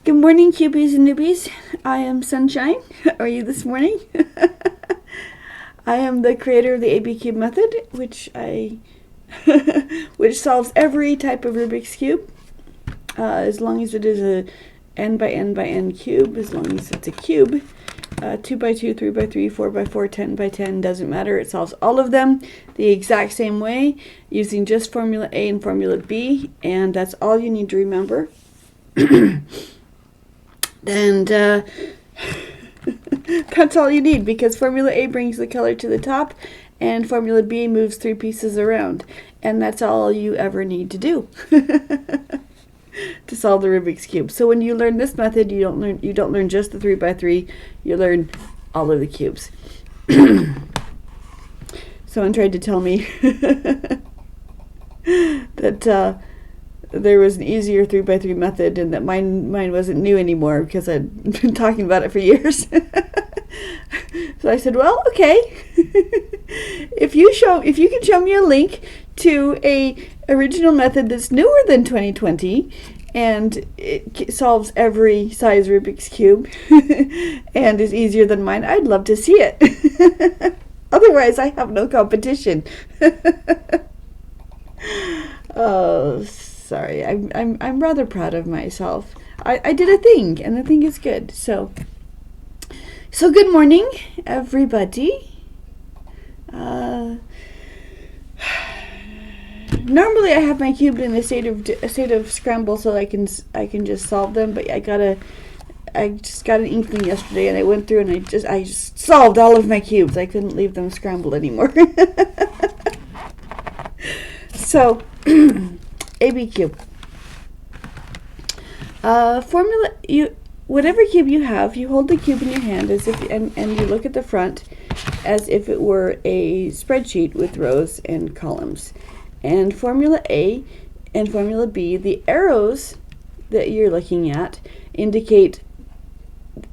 Good morning, cubies and newbies. I am Sunshine. How are you this morning? I am the creator of the ABCube method, which solves every type of Rubik's Cube, as long as it is a n by n by n cube, as long as it's a cube. 2 by 2, 3 by 3, 4 by 4, 10 by 10, doesn't matter. It solves all of them the exact same way using just formula A and formula B, and that's all you need to remember. And that's all you need, because formula A brings the color to the top and formula B moves 3 pieces around, and that's all you ever need to do to solve the Rubik's Cube. So when you learn this method, you don't learn just the 3 by 3, you learn all of the cubes. Someone tried to tell me that there was an easier 3 by 3 method, and that mine wasn't new anymore because I'd been talking about it for years. So I said, well, okay. if you can show me a link to a original method that's newer than 2020 and it solves every size Rubik's Cube and is easier than mine, I'd love to see it. Otherwise, I have no competition. Oh, sorry. I'm rather proud of myself. I did a thing, and the thing is good. So good morning, everybody. Normally I have my cube in a state of scramble, so I can just solve them. But I just got an inkling yesterday, and I went through and I just solved all of my cubes. I couldn't leave them scrambled anymore. So ABCube. Formula, whatever cube you have, you hold the cube in your hand as if, and you look at the front as if it were a spreadsheet with rows and columns. And formula A and formula B, the arrows that you're looking at indicate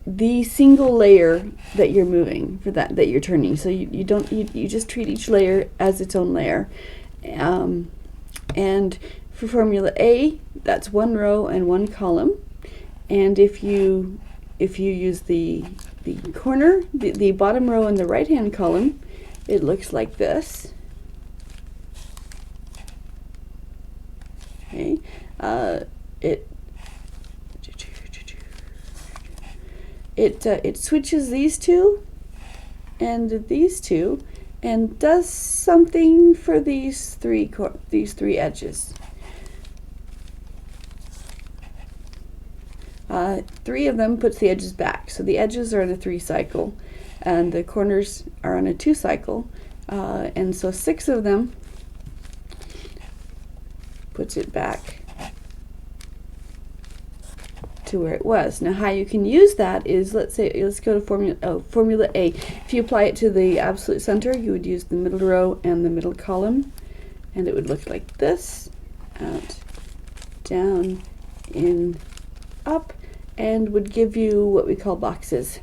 the single layer that you're moving, that you're turning. So you just treat each layer as its own layer. And for formula A, that's 1 row and 1 column. And if you use the corner, the bottom row in the right hand column, it looks like this. Okay, it switches these two and these two, and does something for these three edges. 3 of them puts the edges back, so the edges are on a 3 cycle, and the corners are on a 2 cycle, and so 6 of them puts it back to where it was. Now, how you can use that is, let's go to formula A. If you apply it to the absolute center, you would use the middle row and the middle column, and it would look like this: out, down, in, up, and would give you what we call boxes.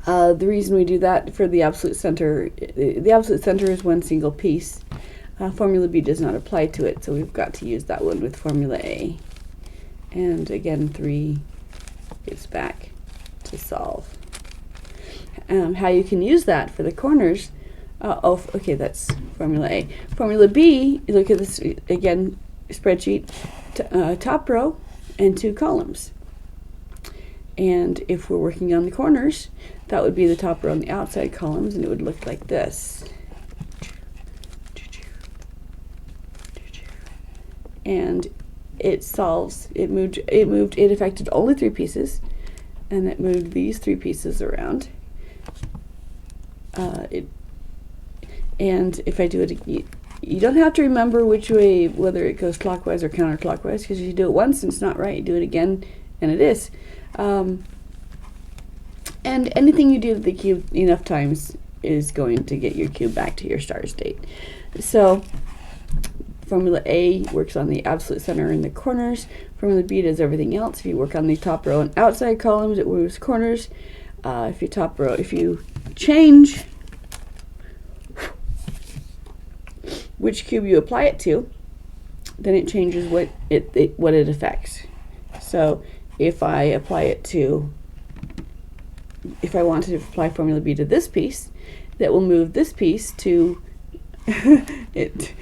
The reason we do that for the absolute center is one single piece. Formula B does not apply to it, so we've got to use that one with formula A. And again, 3 gets back to solve. How you can use that for the corners, okay, that's formula A. Formula B, you look at this again, spreadsheet, top row and 2 columns. And if we're working on the corners, that would be the top row and the outside columns, and it would look like this. And it affected only 3 pieces, and it moved these 3 pieces around. And if I do it, you don't have to remember which way, whether it goes clockwise or counterclockwise, because if you do it once and it's not right, you do it again and it is. And anything you do to the cube enough times is going to get your cube back to your start state. So formula A works on the absolute center and the corners. Formula B does everything else. If you work on the top row and outside columns, it moves corners. If you change which cube you apply it to, then it changes what it affects. So if I apply it to, if I want to apply formula B to this piece, that will move this piece to it's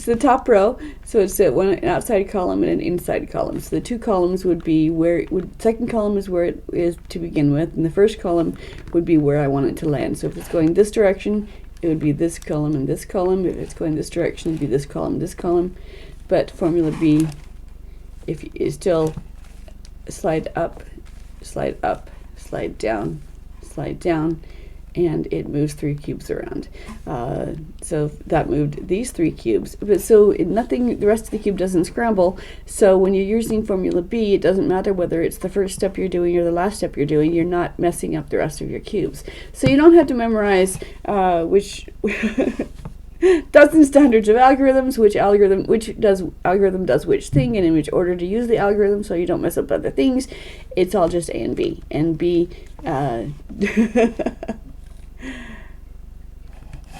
the top row, so it's an outside column and an inside column. So the two columns would be where second column is where it is to begin with, and the first column would be where I want it to land. So if it's going this direction, it would be this column and this column. If it's going this direction, it would be this column, this column. But formula B, if you still slide up, slide down, and it moves 3 cubes around. So that moved these 3 cubes. But so nothing, the rest of the cube doesn't scramble. So when you're using formula B, it doesn't matter whether it's the first step you're doing or the last step you're doing. You're not messing up the rest of your cubes. So you don't have to memorize which dozens to hundreds of algorithms, which algorithm does which thing, and in which order to use the algorithm, so you don't mess up other things. It's all just A and B. And B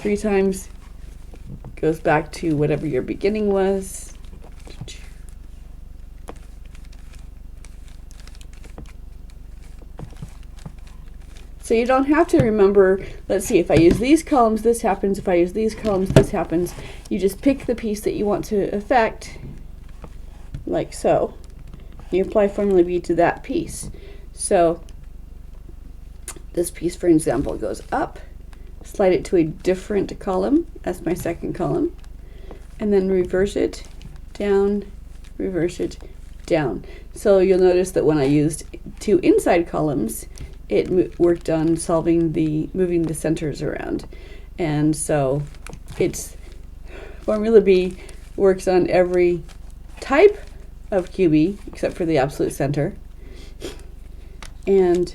3 times goes back to whatever your beginning was. So you don't have to remember, let's see, if I use these columns, this happens. If I use these columns, this happens. You just pick the piece that you want to affect, like so. You apply formula B to that piece. So this piece, for example, goes up, slide it to a different column, that's my second column, and then reverse it down, reverse it down. So you'll notice that when I used 2 inside columns, it worked on moving the centers around. And so it's formula B works on every type of QB except for the absolute center. And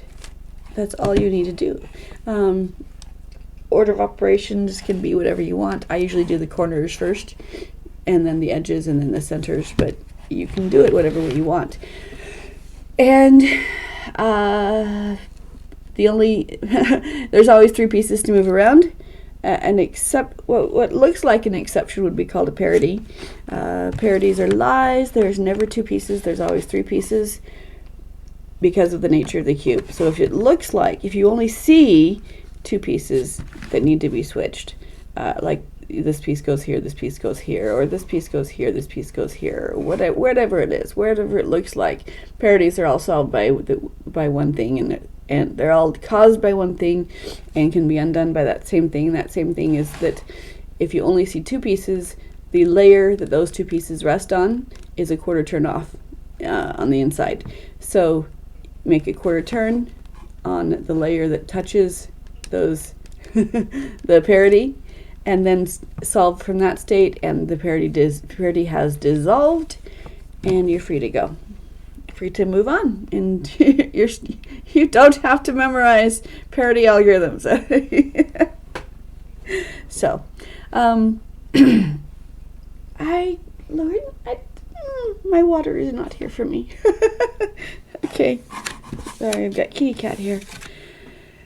that's all you need to do. Order of operations can be whatever you want. I usually do the corners first, and then the edges, and then the centers, but you can do it whatever way you want. And there's always 3 pieces to move around. What looks like an exception would be called a parity. Parities are lies. There's never 2 pieces. There's always 3 pieces because of the nature of the cube. So if it looks like, if you only see 2 pieces that need to be switched, like this piece goes here, this piece goes here, or this piece goes here, this piece goes here, or whatever it is, wherever it looks like, parities are all solved by one thing, and they're all caused by one thing and can be undone by that same thing. That same thing is that if you only see 2 pieces, the layer that those 2 pieces rest on is a quarter turn off on the inside. So make a quarter turn on the layer that touches those the parity, and then solve from that state, and the parity has dissolved, and you're free to go, free to move on, and you don't have to memorize parity algorithms. So my water is not here for me. Okay, sorry, I've got kitty cat here.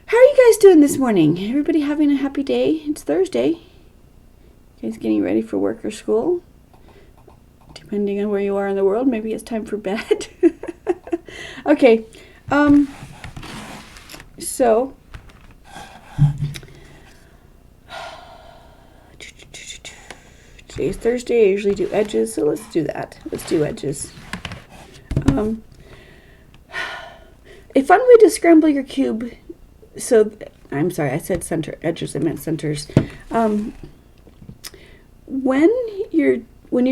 How are you guys doing this morning? Everybody having a happy day? It's Thursday. You guys getting ready for work or school? Depending on where you are in the world, maybe it's time for bed. Okay, so today's Thursday. I usually do edges, so let's do that. Let's do edges. A fun way to scramble your cube. So, I'm sorry, I said center edges, I meant centers. When you're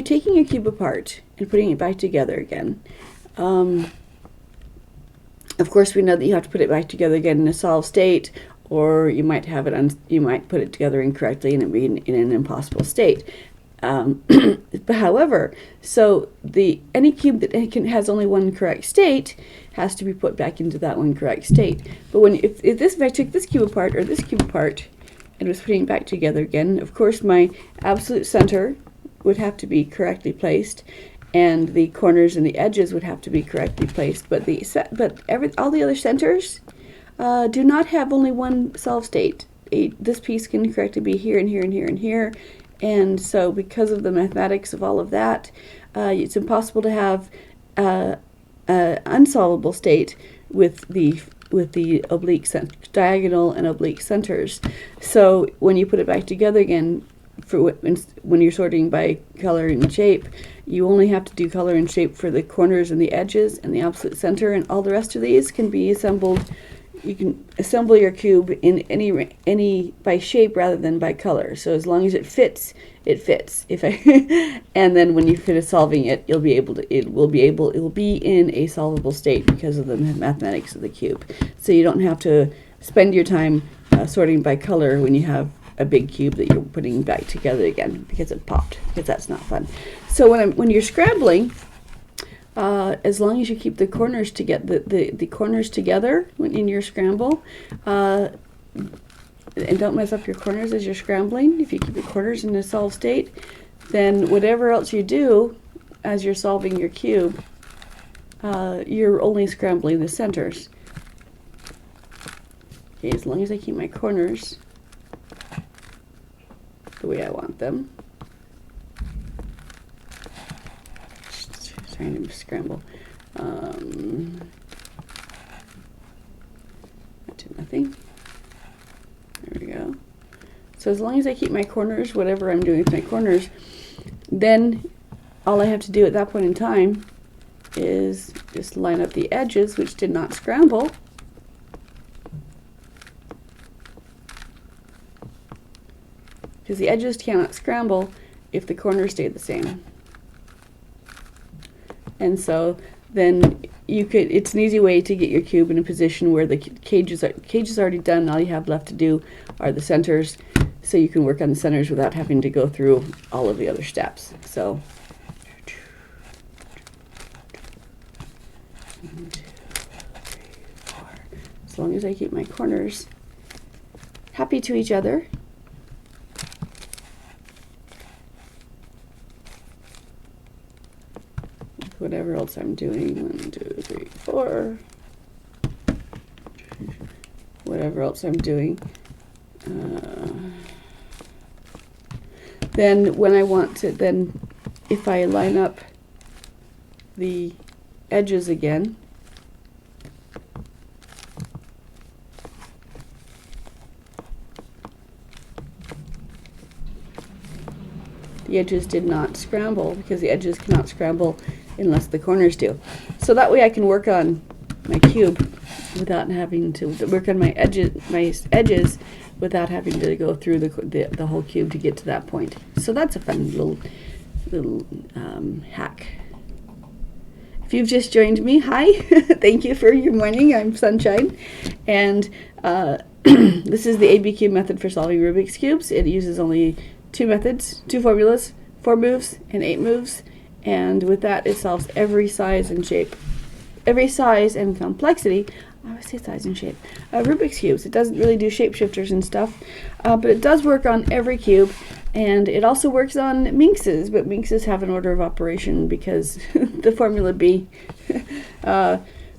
taking a cube apart and putting it back together again, of course we know that you have to put it back together again in a solved state, or you might have it you might put it together incorrectly and it be in an impossible state. But however, so any cube that has only one correct state has to be put back into that one correct state. But if I took this cube apart or this cube apart and was putting it back together again, of course my absolute center would have to be correctly placed, and the corners and the edges would have to be correctly placed. But all the other centers do not have only one solved state. This piece can correctly be here and here and here and here. And so because of the mathematics of all of that, it's impossible to have unsolvable state with the oblique diagonal and oblique centers. So when you put it back together again, for when you're sorting by color and shape, you only have to do color and shape for the corners and the edges and the absolute center, and all the rest of these can be assembled. You can assemble your cube in any by shape rather than by color. So as long as it fits, it fits. And then when you finish solving it, it will be in a solvable state because of the mathematics of the cube. So you don't have to spend your time sorting by color when you have a big cube that you're putting back together again because it popped, because that's not fun. So when you're scrambling, as long as you keep the corners together, the corners together in your scramble, and don't mess up your corners as you're scrambling. If you keep your corners in a solved state, then whatever else you do as you're solving your cube, you're only scrambling the centers. Okay, as long as I keep my corners the way I want them. Just trying to scramble. That did nothing. There we go. So as long as I keep my corners, whatever I'm doing with my corners, then all I have to do at that point in time is just line up the edges, which did not scramble. Because the edges cannot scramble if the corners stay the same. And so then it's an easy way to get your cube in a position where the cage is already done. All you have left to do are the centers, so you can work on the centers without having to go through all of the other steps. So 1, 2, 3, 4. As long as I keep my corners happy to each other. Whatever else I'm doing, 1, 2, 3, 4. Whatever else I'm doing. Then when I want to, then if I line up the edges again, the edges did not scramble, because the edges cannot scramble unless the corners do. So that way I can work on my cube without having to work on my edges without having to go through the whole cube to get to that point. So that's a fun little hack. If you've just joined me, hi. Thank you for your morning. I'm Sunshine, and this is the ABCube method for solving Rubik's cubes. It uses only 2 methods, 2 formulas, 4 moves and 8 moves, and with that it solves every size and shape, every size and complexity. I always say size and shape. Rubik's cubes. It doesn't really do shapeshifters and stuff, but it does work on every cube, and it also works on minxes, but minxes have an order of operation because the formula B,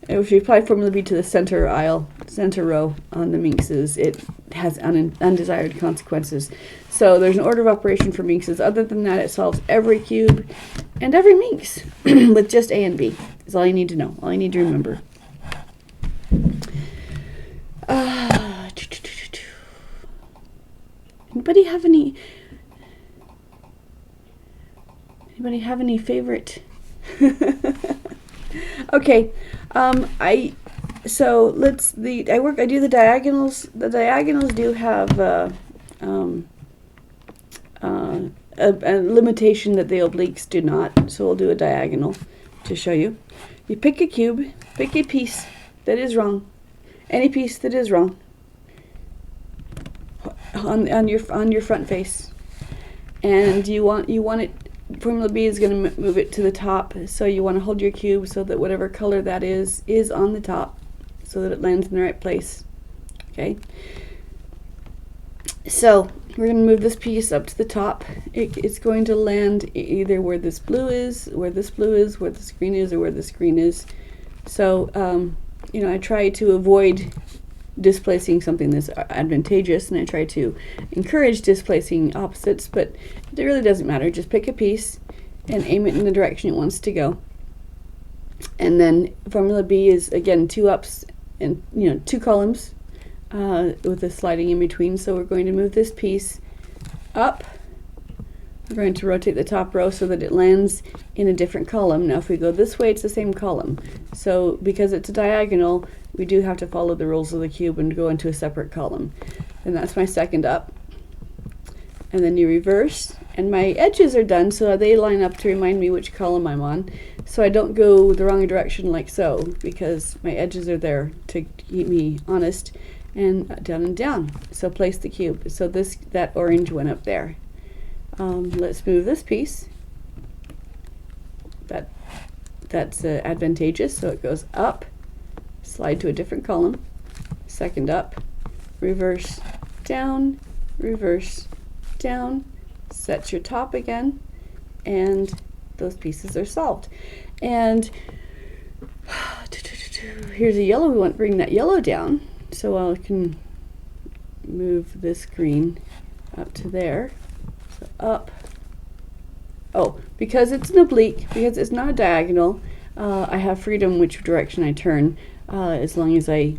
if you apply formula B to the center row on the minxes, it has undesired consequences. So there's an order of operation for minxes. Other than that, it solves every cube and every minx with just A and B. Is all you need to know, all you need to remember. Anybody have any favorite? Okay, I do the diagonals. The diagonals do have a limitation that the obliques do not. So we'll do a diagonal to show you. You pick a cube, pick a piece that is wrong, any piece that is wrong on your front face, and you want it. Formula B is going to move it to the top, so you want to hold your cube so that whatever color that is on the top, so that it lands in the right place. Okay. So we're going to move this piece up to the top. It's going to land either where this blue is, where this blue is, where this green is, or where this green is. So I try to avoid displacing something that's advantageous, and I try to encourage displacing opposites, but it really doesn't matter. Just pick a piece and aim it in the direction it wants to go. And then formula B is, again, 2 ups and 2 columns with a sliding in between. So we're going to move this piece up. We're going to rotate the top row so that it lands in a different column. Now if we go this way, it's the same column. So because it's a diagonal, we do have to follow the rules of the cube and go into a separate column. And that's my second up. And then you reverse, and my edges are done so they line up to remind me which column I'm on, so I don't go the wrong direction like so, because my edges are there to keep me honest. And down, so place the cube. So that orange went up there. Let's move this piece. That's advantageous, so it goes up, slide to a different column, second up, reverse, down, set your top again, and those pieces are solved. And here's a yellow. We want to bring that yellow down, so I can move this green up to there. So up. Oh, because it's an oblique, because it's not a diagonal, I have freedom which direction I turn, as long as I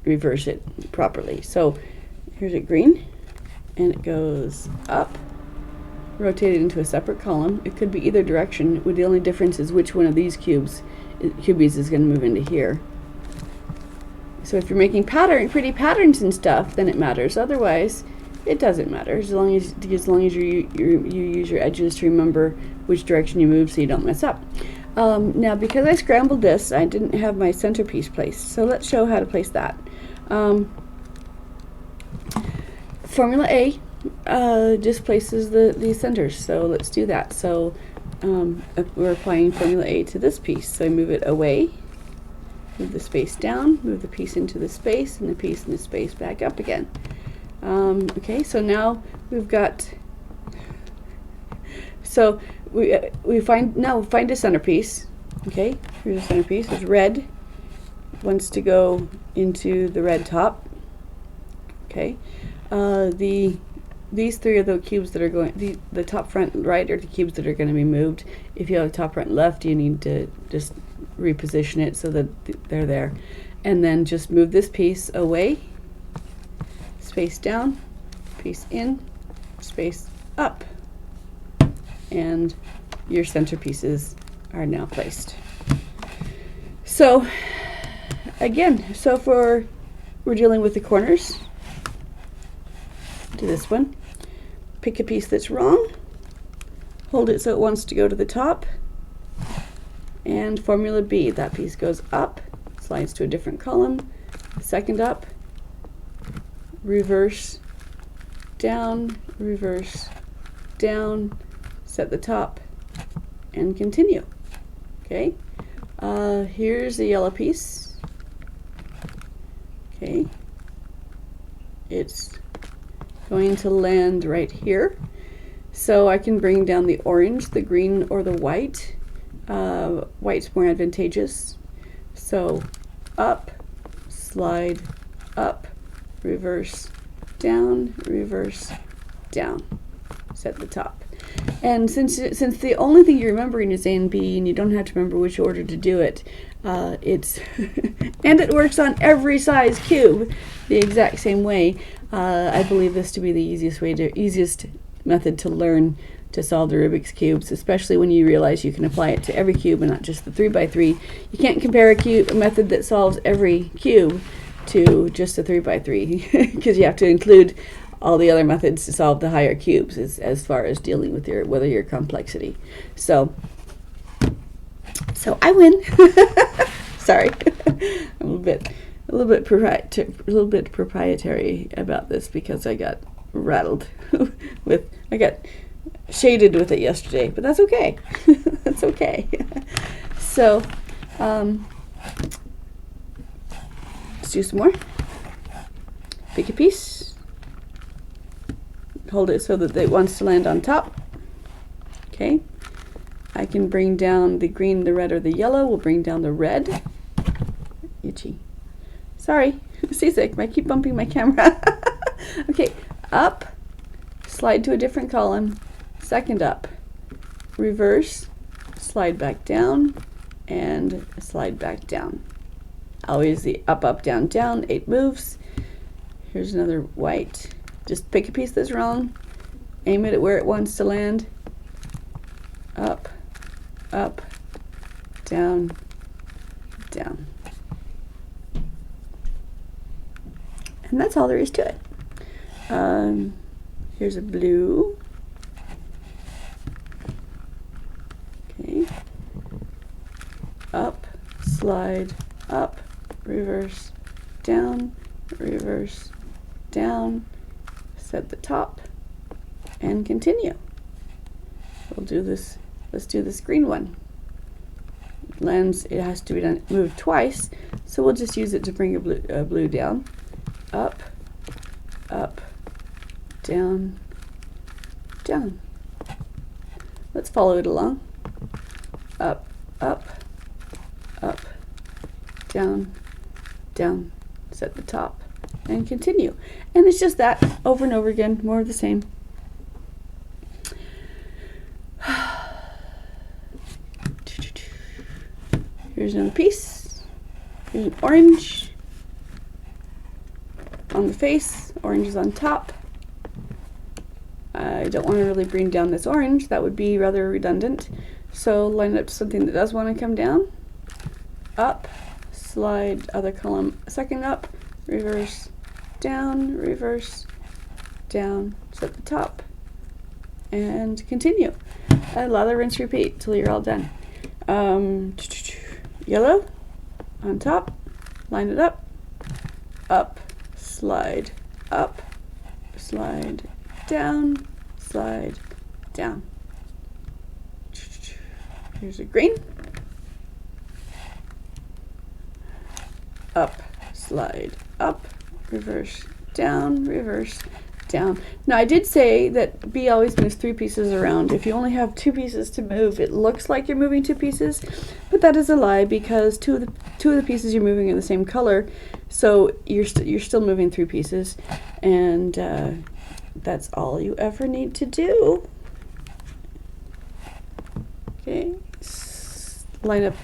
reverse it properly. So here's a green, and it goes up, rotate it into a separate column. It could be either direction. The only difference is which one of these cubies is going to move into here. So if you're making pretty patterns and stuff, then it matters. Otherwise, it doesn't matter, as long as you use your edges to remember which direction you move so you don't mess up. Now, because I scrambled this, I didn't have my centerpiece placed, so let's show how to place that. Formula A just places the centers, so let's do that. So we're applying formula A to this piece, so I move it away, move the space down, move the piece into the space, and the piece in the space back up again. Okay, so now we've got, so we find a centerpiece. Okay, here's a centerpiece. It's red, wants to go into the red top. Okay, these three are the cubes that are going, the top, front, right are the cubes that are going to be moved. If you have a top, front, left, you need to just reposition it so that they're there. And then just move this piece away, space down, piece in, space up, and your centerpieces are now placed. So again, we're dealing with the corners. Do this one. Pick a piece that's wrong, hold it so it wants to go to the top, and formula B, that piece goes up, slides to a different column, second up, reverse, down, set the top, and continue. Okay, here's the yellow piece. Okay, it's going to land right here, so I can bring down the orange, the green, or the white. White's more advantageous, so up, slide, up, reverse, down, set the top. And since the only thing you're remembering is A and B, and you don't have to remember which order to do it, it's and it works on every size cube the exact same way. I believe this to be the easiest method to learn to solve the Rubik's cubes, especially when you realize you can apply it to every cube and not just the 3x3. You can't compare a method that solves every cube to just a 3x3 because you have to include all the other methods to solve the higher cubes as far as dealing with your complexity. So I win. Sorry, I'm a little bit proprietary about this because I got rattled I got shaded with it yesterday, but that's okay. That's okay. So let's do some more. Pick a piece, hold it so that it wants to land on top. Okay, I can bring down the green, the red, or the yellow. We'll bring down the red. Itchy. Sorry, seasick. I keep bumping my camera. Okay, up, slide to a different column, second up, reverse, slide back down, and slide back down. Always the up, up, down, down, 8 moves. Here's another white. Just pick a piece that's wrong, aim it at where it wants to land. Up, up, down, down. And that's all there is to it. Here's a blue. Okay. Up, slide, up, reverse, down, reverse, down, set the top, and continue. We'll do this. Let's do this green one. Lands, it has to be done, moved twice, so we'll just use it to bring a blue down. Up, up, down, down. Let's follow it along. Up, up, up, down, down, set the top, and continue. And it's just that over and over again, more of the same. Here's another piece. Here's an orange on the face, orange is on top. I don't want to really bring down this orange, that would be rather redundant. So line up something that does want to come down. Up, slide other column, second up, reverse, down, set the top, and continue. And lather, rinse, repeat till you're all done. Yellow on top, line it up, slide, up, slide, down. Here's a green. Up, slide, up, reverse, down, down. Now I did say that B always moves 3 pieces around. If you only have 2 pieces to move, it looks like you're moving 2 pieces, but that is a lie because two of the pieces you're moving are the same color, so you're still moving 3 pieces, and that's all you ever need to do. Okay, line it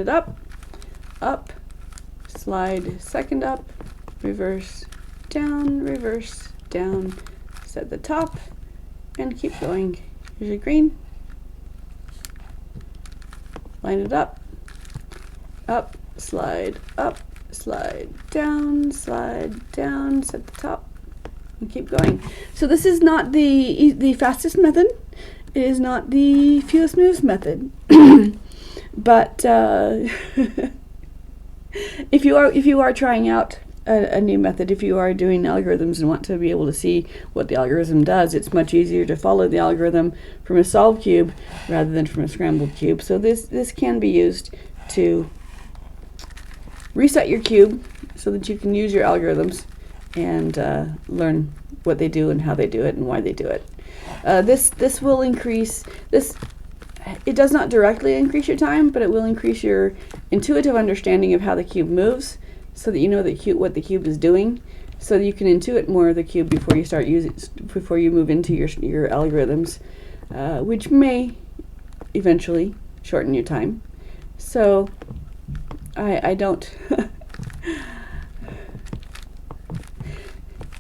up, slide second up, reverse, down, set the top, and keep going. Here's your green. Line it up, slide, down, set the top, and keep going. So this is not the fastest method. It is not the fewest moves method. But if you are trying out a new method, if you are doing algorithms and want to be able to see what the algorithm does, it's much easier to follow the algorithm from a solved cube rather than from a scrambled cube. So this can be used to reset your cube so that you can use your algorithms and learn what they do and how they do it and why they do it. This will increase this. It does not directly increase your time, but it will increase your intuitive understanding of how the cube moves, so that you know what the cube is doing, so that you can intuit more of the cube before you move into your algorithms, which may eventually shorten your time. So I don't.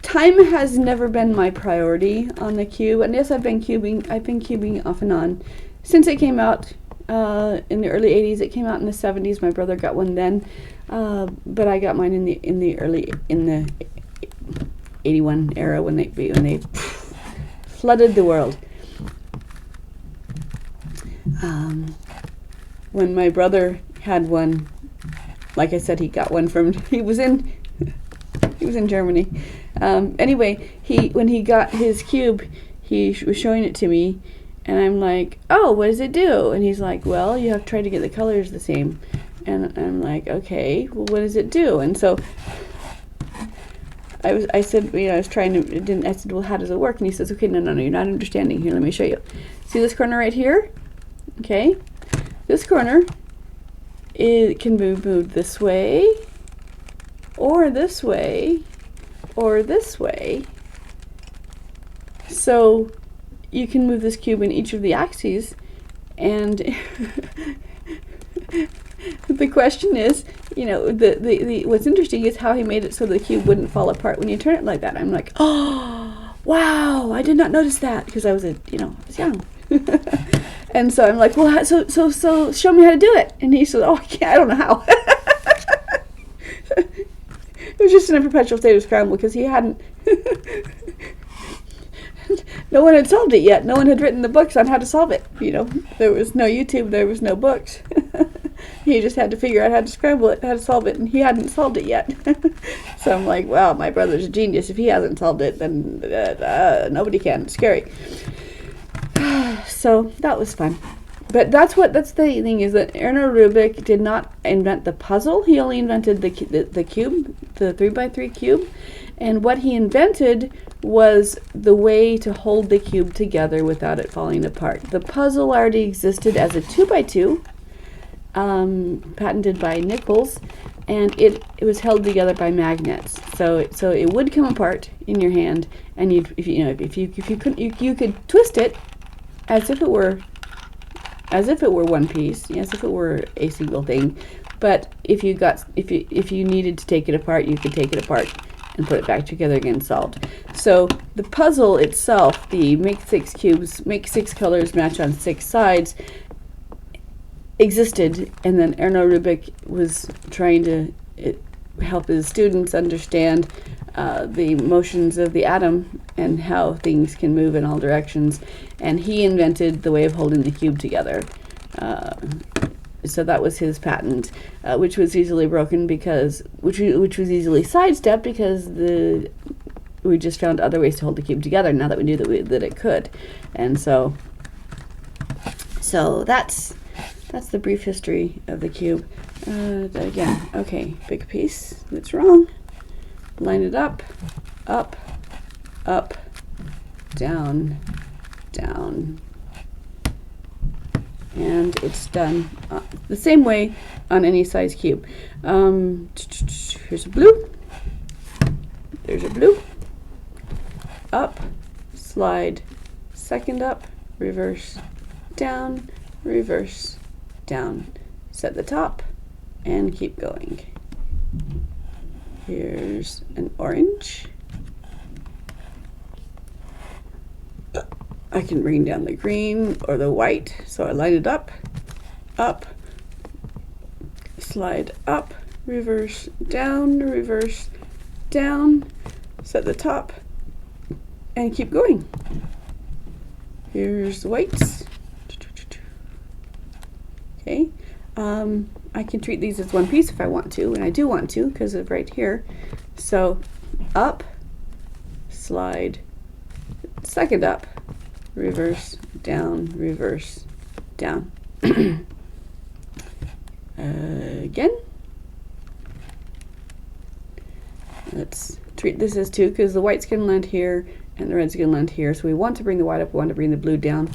Time has never been my priority on the cube, and yes, I've been cubing off and on since it came out in the early 80s. It came out in the 70s. My brother got one then, but I got mine in the 81 era when they flooded the world. When my brother had one, like I said, he got one from he was in Germany. Anyway, when he got his cube, he was showing it to me, and I'm like, oh, what does it do? And he's like, well, you have to try to get the colors the same. And I'm like, okay, well, what does it do? And so I said, I said, well, how does it work? And he says, okay, no, you're not understanding. Here, let me show you. See this corner right here? Okay, this corner, it can be moved this way, or this way, or this way. So you can move this cube in each of the axes, And the question is, you know, the what's interesting is how he made it so the cube wouldn't fall apart when you turn it like that. I'm like, oh, wow, I did not notice that, because I was I was young. And so I'm like, well, so show me how to do it. And he said, oh, I don't know how. It was just in a perpetual state of scramble because he hadn't. No one had solved it yet. No one had written the books on how to solve it. You know, there was no YouTube, there was no books. He just had to figure out how to scramble it, how to solve it, and he hadn't solved it yet. So I'm like, wow, my brother's a genius. If he hasn't solved it, then nobody can. It's scary. So that was fun. But that's the thing, is that Erno Rubik did not invent the puzzle. He only invented the cube, the 3x3 cube. And what he invented was the way to hold the cube together without it falling apart. The puzzle already existed as a 2x2, patented by Nichols, and it was held together by magnets. So it would come apart in your hand, and you could twist it as if it were one piece, as if it were a single thing. But if you needed to take it apart, you could take it apart and put it back together again, solved. So the puzzle itself, the make 6 cubes, make 6 colors, match on 6 sides, existed, and then Erno Rubik was trying to help his students understand the motions of the atom and how things can move in all directions, and he invented the way of holding the cube together. So that was his patent, which was easily broken because, which was easily sidestepped because we just found other ways to hold the cube together now that we knew that it could, and so that's the brief history of the cube. Again, okay, big piece that's wrong. Line it up, up, up, down, down. And it's done the same way on any size cube. Here's a blue. There's a blue. Up, slide, second up, reverse, down, reverse, down. Set the top and keep going. Here's an orange. I can bring down the green or the white, so I line it up, slide up, reverse, down, set the top, and keep going. Here's the whites. Okay, I can treat these as one piece if I want to, and I do want to because of right here. So up, slide, second up, reverse, down, again. Let's treat this as two because the white's going to land here and the red's going to land here. So we want to bring the white up, we want to bring the blue down.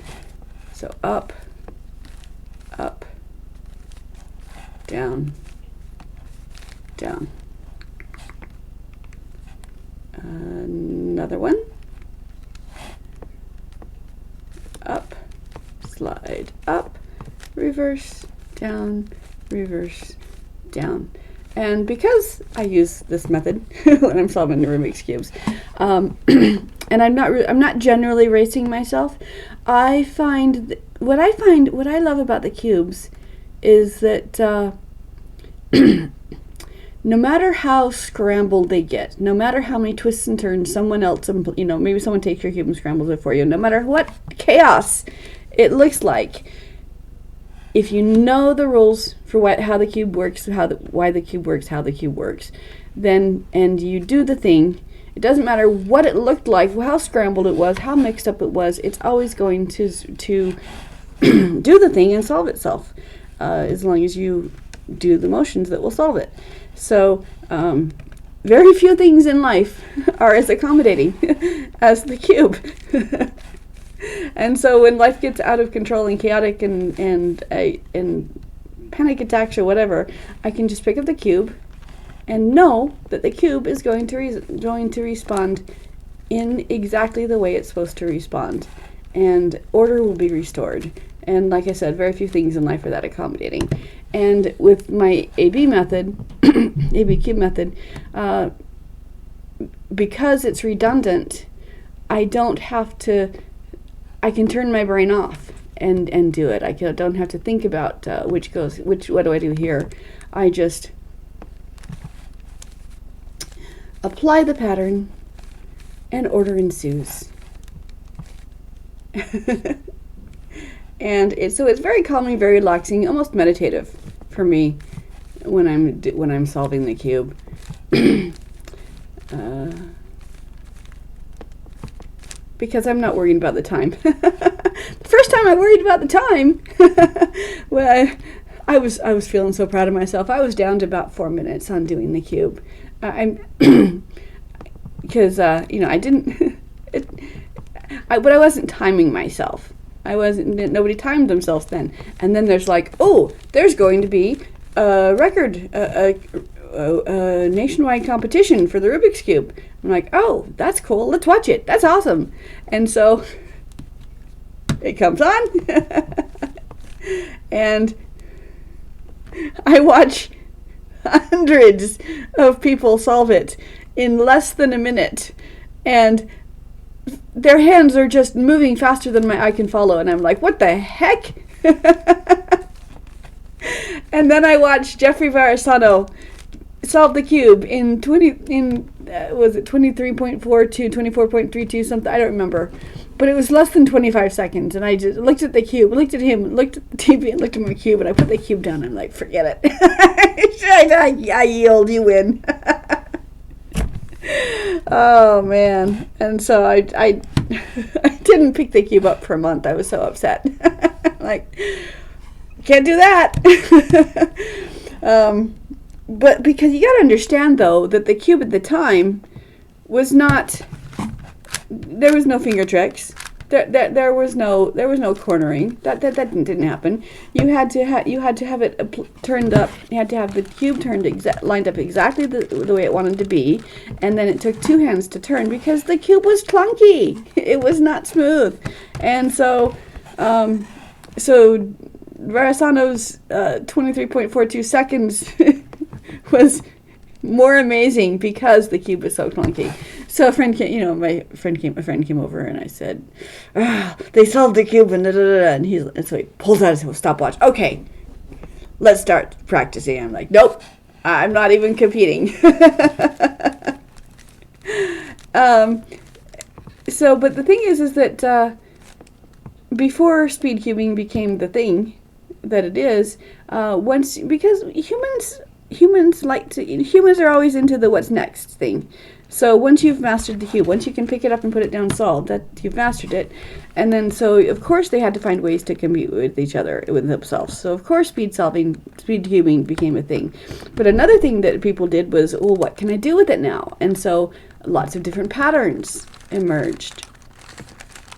So up, up, down, down. Another one. Up, slide up, reverse, down, and because I use this method when I'm solving the Rubik's cubes, and I'm not generally racing myself, I find what I love about the cubes is that no matter how scrambled they get, no matter how many twists and turns someone else, maybe someone takes your cube and scrambles it for you, no matter what chaos it looks like, if you know the rules for how the cube works, why the cube works, how the cube works, then, and you do the thing, it doesn't matter what it looked like, how scrambled it was, how mixed up it was, it's always going to do the thing and solve itself, as long as you do the motions that will solve it. So very few things in life are as accommodating as the cube. And so when life gets out of control and chaotic and panic attacks or whatever, I can just pick up the cube and know that the cube is going to respond in exactly the way it's supposed to respond, and order will be restored, And like I said, very few things in life are that accommodating. And with my AB method, ABCube method, because it's redundant, I don't have to, I can turn my brain off and do it. I don't have to think about what do I do here. I just apply the pattern and order ensues. And so it's very calming, very relaxing, almost meditative for me when I'm solving the cube. Because I'm not worried about the time. The first time I worried about the time, well, I was feeling so proud of myself. I was down to about 4 minutes on doing the cube. Because I didn't, but I wasn't timing myself. Nobody timed themselves then. And then there's like, oh, there's going to be a record, a nationwide competition for the Rubik's Cube. I'm like, oh, that's cool. Let's watch it. That's awesome. And so it comes on. And I watch hundreds of people solve it in less than a minute. And their hands are just moving faster than my eye can follow. And I'm like, what the heck? And then I watched Jeffrey Varasano solve the cube in 23.42, 24.32, something, I don't remember. But it was less than 25 seconds, and I just looked at the cube, looked at him, looked at the TV, and looked at my cube, and I put the cube down, and I'm like, forget it. I yield, you win. Oh, man. And so I didn't pick the cube up for a month. I was so upset. Like, can't do that. But because you got to understand, though, that the cube at the time was not, there was no finger tricks. There was no cornering. That didn't happen. You had to have it turned up. You had to have the cube lined up exactly the way it wanted to be, and then it took 2 hands to turn because the cube was clunky. It was not smooth, and so Varasano's 23.42 seconds was more amazing because the cube was so clunky. So a friend came, my friend came over, and I said, they solved the cube, and da, da, da, da. And so he pulls out his stopwatch. Okay, let's start practicing. I'm like, nope, I'm not even competing. But the thing is that before speed cubing became the thing that it is, because humans are always into the what's next thing. So once you've mastered the cube, once you can pick it up and put it down solved, that you've mastered it. And then so of course they had to find ways to compete with each other, with themselves. So of course speed cubing became a thing. But another thing that people did was, well, what can I do with it now? And so lots of different patterns emerged.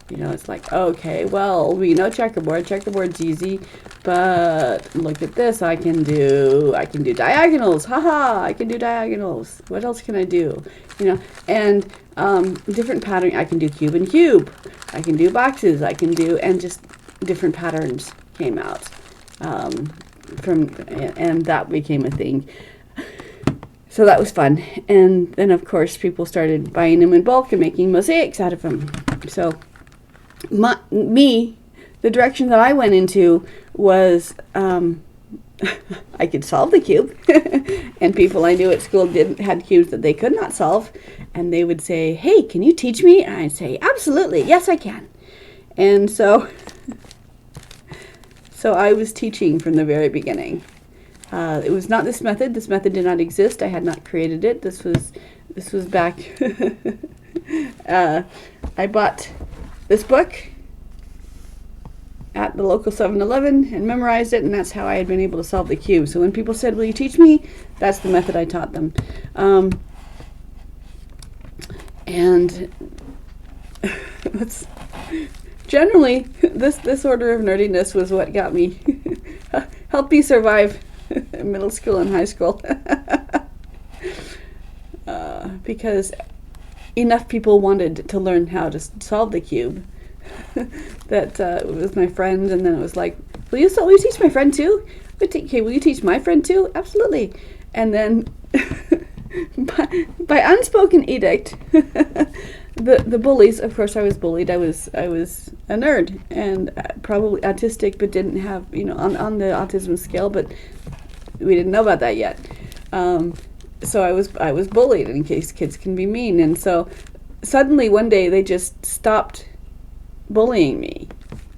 It's like, okay, well, we know checkerboard. Checkerboard's easy, but look at this. I can do diagonals. Haha, I can do diagonals. What else can I do? And different pattern. I can do cube and cube. I can do boxes. And just different patterns came out and that became a thing. So that was fun. And then, of course, people started buying them in bulk and making mosaics out of them. So the direction that I went into was I could solve the cube. And people I knew at school had cubes that they could not solve. And they would say, hey, can you teach me? And I'd say, absolutely, yes, I can. And so I was teaching from the very beginning. It was not this method. This method did not exist. I had not created it. This was back. I bought this book at the local 7-Eleven and memorized it, and that's how I had been able to solve the cube. So when people said, will you teach me? That's the method I taught them. And generally, this order of nerdiness was what got me, helped me survive middle school and high school. Because enough people wanted to learn how to solve the cube that was my friend, and then it was like, will you teach my friend too? Okay, will you teach my friend too? Absolutely. And then by unspoken edict, the bullies, of course I was bullied. I was a nerd and probably autistic, but didn't have, on the autism scale, but we didn't know about that yet. So I was bullied, in case kids can be mean. And so suddenly one day they just stopped bullying me.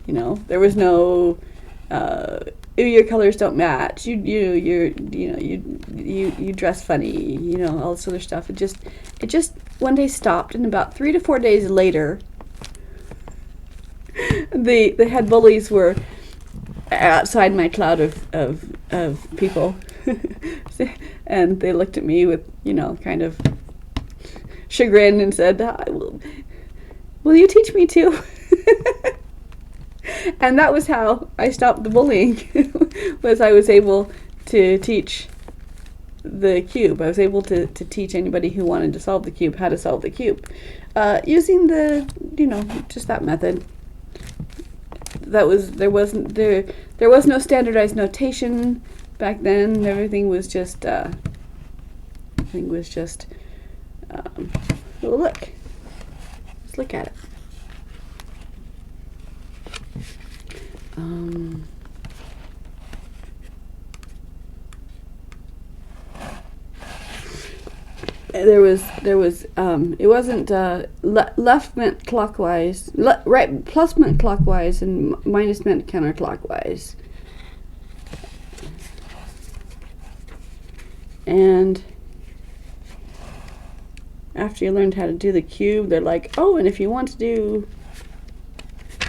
There was no your colors don't match. You dress funny. All this other stuff. It just one day stopped, and about 3 to 4 days later, the head bullies were outside my cloud of people, and they looked at me with kind of chagrin and said, "Will you teach me too?" And that was how I stopped the bullying. Was I was able to teach the cube. I was able to teach anybody who wanted to solve the cube how to solve the cube, using the just that method. There was no standardized notation back then. Everything was just well, look. Let's look at it. There was it wasn't left meant clockwise, right, plus meant clockwise, and minus meant counterclockwise. And after you learned how to do the cube, they're like, oh, and if you want to do,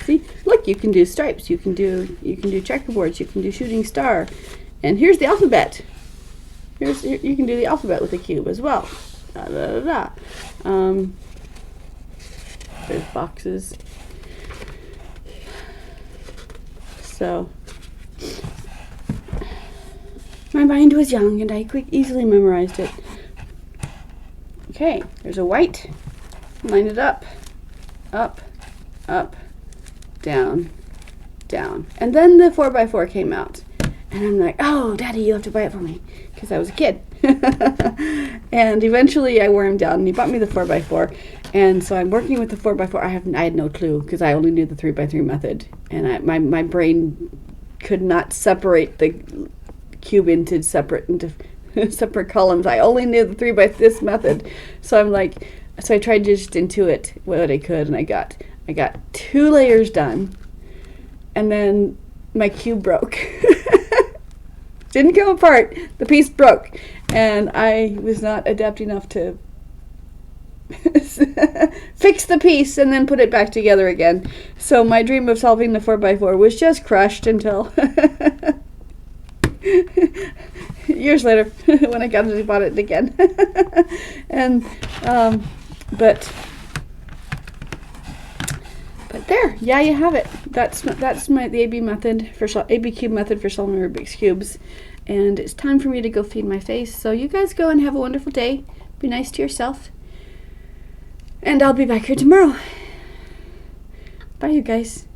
see, look, you can do stripes, you can do checkerboards, you can do shooting star, and here's the alphabet. You can do the alphabet with the cube as well. Da, da, da, da. There's boxes. So my mind was young, and I easily memorized it. Okay, there's a white. Line it up, up, up, down, down. And then the 4x4 came out. And I'm like, oh, Daddy, you have to buy it for me. Because I was a kid. And eventually I wore him down, and he bought me the 4x4. And so I'm working with the 4x4. I had no clue, because I only knew the 3x3 method. And my brain could not separate the cube into separate columns. I only knew the 3x this method. So I tried to just intuit what I could, and I got 2 layers done. And then my cube broke. Didn't come apart. The piece broke, and I was not adept enough to fix the piece and then put it back together again. So my dream of solving the 4x4 was just crushed until years later when I bought it again. And but there, yeah, you have it. That's the AB method for ABCube method for solving Rubik's cubes. And it's time for me to go feed my face. So you guys go and have a wonderful day. Be nice to yourself. And I'll be back here tomorrow. Bye, you guys.